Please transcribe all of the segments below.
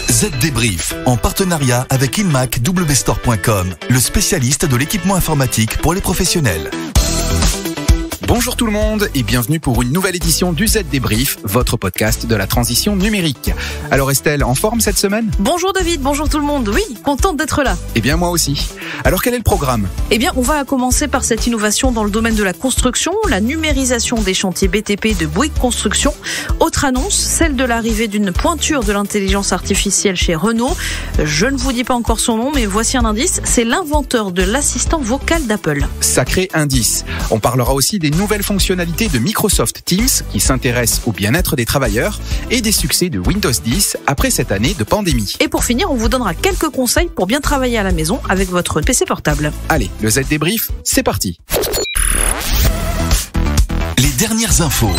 Z Débrief, en partenariat avec InMacWstore.com, le spécialiste de l'équipement informatique pour les professionnels. Bonjour tout le monde et bienvenue pour une nouvelle édition du Z Débrief, votre podcast de la transition numérique. Alors Estelle, en forme cette semaine ? Bonjour David, bonjour tout le monde. Oui, contente d'être là. Eh bien moi aussi. Alors quel est le programme ? Eh bien, on va commencer par cette innovation dans le domaine de la construction, la numérisation des chantiers BTP de Bouygues Construction. Autre annonce, celle de l'arrivée d'une pointure de l'intelligence artificielle chez Renault. Je ne vous dis pas encore son nom, mais voici un indice, c'est l'inventeur de l'assistant vocal d'Apple. Sacré indice. On parlera aussi des nouvelles fonctionnalités de Microsoft Teams qui s'intéressent au bien-être des travailleurs et des succès de Windows 10 après cette année de pandémie. Et pour finir, on vous donnera quelques conseils pour bien travailler à la maison avec votre PC portable. Allez, le Z Débrief, c'est parti. Les dernières infos.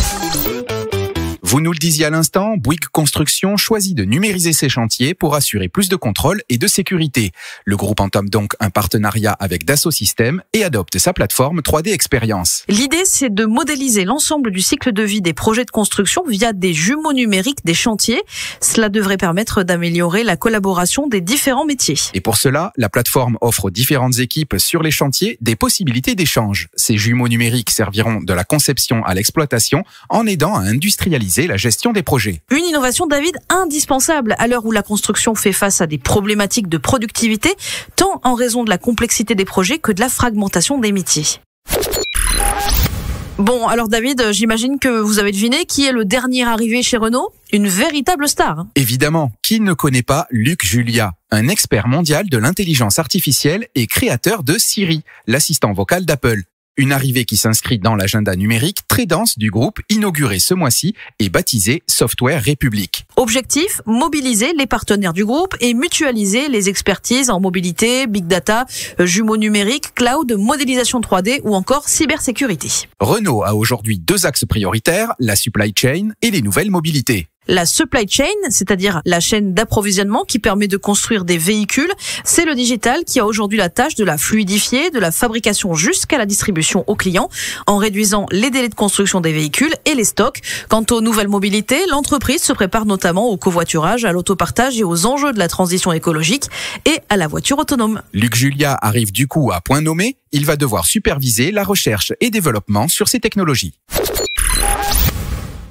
Vous nous le disiez à l'instant, Bouygues Construction choisit de numériser ses chantiers pour assurer plus de contrôle et de sécurité. Le groupe entame donc un partenariat avec Dassault Systèmes et adopte sa plateforme 3D Experience. L'idée, c'est de modéliser l'ensemble du cycle de vie des projets de construction via des jumeaux numériques des chantiers. Cela devrait permettre d'améliorer la collaboration des différents métiers. Et pour cela, la plateforme offre aux différentes équipes sur les chantiers des possibilités d'échange. Ces jumeaux numériques serviront de la conception à l'exploitation en aidant à industrialiser la gestion des projets. Une innovation, David, indispensable à l'heure où la construction fait face à des problématiques de productivité, tant en raison de la complexité des projets que de la fragmentation des métiers. Bon, alors David, j'imagine que vous avez deviné qui est le dernier arrivé chez Renault ? Une véritable star. Évidemment, qui ne connaît pas Luc Julia, un expert mondial de l'intelligence artificielle et créateur de Siri, l'assistant vocal d'Apple. Une arrivée qui s'inscrit dans l'agenda numérique très dense du groupe inauguré ce mois-ci et baptisé Software République. Objectif, mobiliser les partenaires du groupe et mutualiser les expertises en mobilité, big data, jumeaux numériques, cloud, modélisation 3D ou encore cybersécurité. Renault a aujourd'hui 2 axes prioritaires, la supply chain et les nouvelles mobilités. La supply chain, c'est-à-dire la chaîne d'approvisionnement qui permet de construire des véhicules, c'est le digital qui a aujourd'hui la tâche de la fluidifier, de la fabrication jusqu'à la distribution aux clients, en réduisant les délais de construction des véhicules et les stocks. Quant aux nouvelles mobilités, l'entreprise se prépare notamment au covoiturage, à l'autopartage et aux enjeux de la transition écologique et à la voiture autonome. Luc Julia arrive du coup à point nommé, il va devoir superviser la recherche et développement sur ces technologies.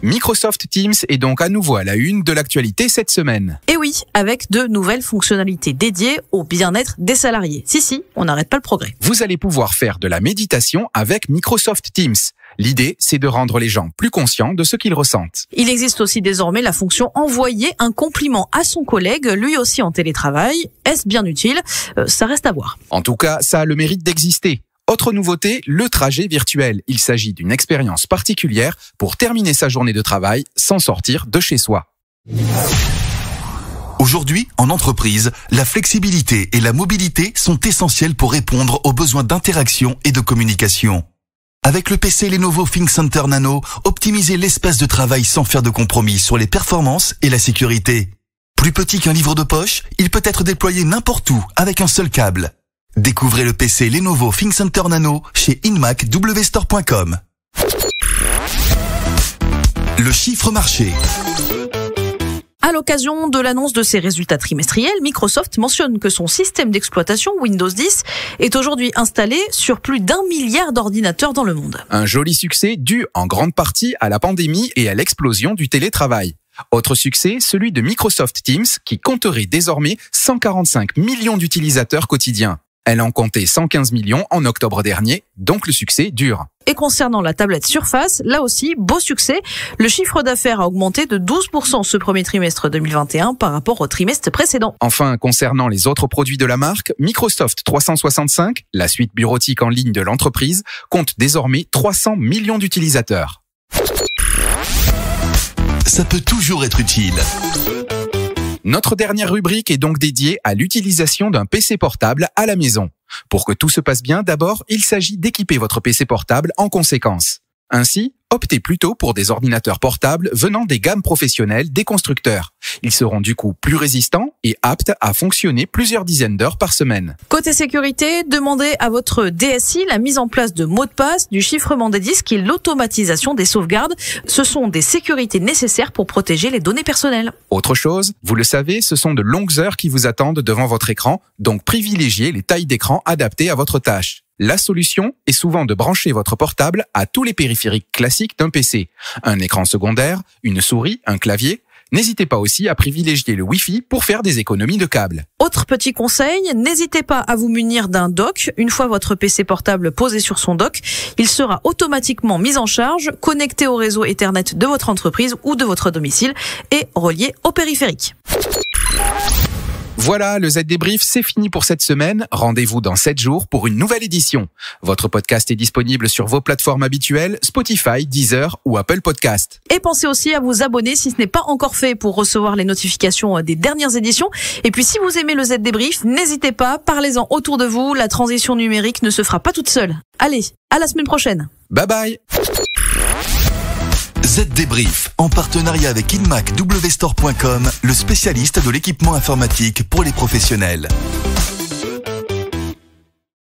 Microsoft Teams est donc à nouveau à la une de l'actualité cette semaine. Et oui, avec de nouvelles fonctionnalités dédiées au bien-être des salariés. Si, on n'arrête pas le progrès. Vous allez pouvoir faire de la méditation avec Microsoft Teams. L'idée, c'est de rendre les gens plus conscients de ce qu'ils ressentent. Il existe aussi désormais la fonction envoyer un compliment à son collègue, lui aussi en télétravail. Est-ce bien utile ? Ça reste à voir. En tout cas, ça a le mérite d'exister. Autre nouveauté, le trajet virtuel. Il s'agit d'une expérience particulière pour terminer sa journée de travail sans sortir de chez soi. Aujourd'hui, en entreprise, la flexibilité et la mobilité sont essentielles pour répondre aux besoins d'interaction et de communication. Avec le PC Lenovo ThinkCenter Nano, optimisez l'espace de travail sans faire de compromis sur les performances et la sécurité. Plus petit qu'un livre de poche, il peut être déployé n'importe où avec un seul câble. Découvrez le PC Lenovo ThinkCenter Nano chez InMacWstore.com. Le chiffre marché. À l'occasion de l'annonce de ses résultats trimestriels, Microsoft mentionne que son système d'exploitation Windows 10 est aujourd'hui installé sur plus d'1 milliard d'ordinateurs dans le monde. Un joli succès dû en grande partie à la pandémie et à l'explosion du télétravail. Autre succès, celui de Microsoft Teams qui compterait désormais 145 millions d'utilisateurs quotidiens. Elle en comptait 115 millions en octobre dernier, donc le succès dure. Et concernant la tablette Surface, là aussi, beau succès. Le chiffre d'affaires a augmenté de 12% ce premier trimestre 2021 par rapport au trimestre précédent. Enfin, concernant les autres produits de la marque, Microsoft 365, la suite bureautique en ligne de l'entreprise, compte désormais 300 millions d'utilisateurs. Ça peut toujours être utile. Notre dernière rubrique est donc dédiée à l'utilisation d'un PC portable à la maison. Pour que tout se passe bien, d'abord, il s'agit d'équiper votre PC portable en conséquence. Ainsi, optez plutôt pour des ordinateurs portables venant des gammes professionnelles des constructeurs. Ils seront du coup plus résistants et aptes à fonctionner plusieurs dizaines d'heures par semaine. Côté sécurité, demandez à votre DSI la mise en place de mots de passe, du chiffrement des disques et l'automatisation des sauvegardes. Ce sont des sécurités nécessaires pour protéger les données personnelles. Autre chose, vous le savez, ce sont de longues heures qui vous attendent devant votre écran, donc privilégiez les tailles d'écran adaptées à votre tâche. La solution est souvent de brancher votre portable à tous les périphériques classiques d'un PC. Un écran secondaire, une souris, un clavier. N'hésitez pas aussi à privilégier le Wi-Fi pour faire des économies de câbles. Autre petit conseil, n'hésitez pas à vous munir d'un dock. Une fois votre PC portable posé sur son dock, il sera automatiquement mis en charge, connecté au réseau Ethernet de votre entreprise ou de votre domicile et relié au périphérique. Voilà, le Z-Débrief, c'est fini pour cette semaine. Rendez-vous dans 7 jours pour une nouvelle édition. Votre podcast est disponible sur vos plateformes habituelles, Spotify, Deezer ou Apple Podcast. Et pensez aussi à vous abonner si ce n'est pas encore fait pour recevoir les notifications des dernières éditions. Et puis si vous aimez le Z-Débrief, n'hésitez pas, parlez-en autour de vous. La transition numérique ne se fera pas toute seule. Allez, à la semaine prochaine. Bye bye. Z-Débrief, en partenariat avec InMacWstore.com, le spécialiste de l'équipement informatique pour les professionnels.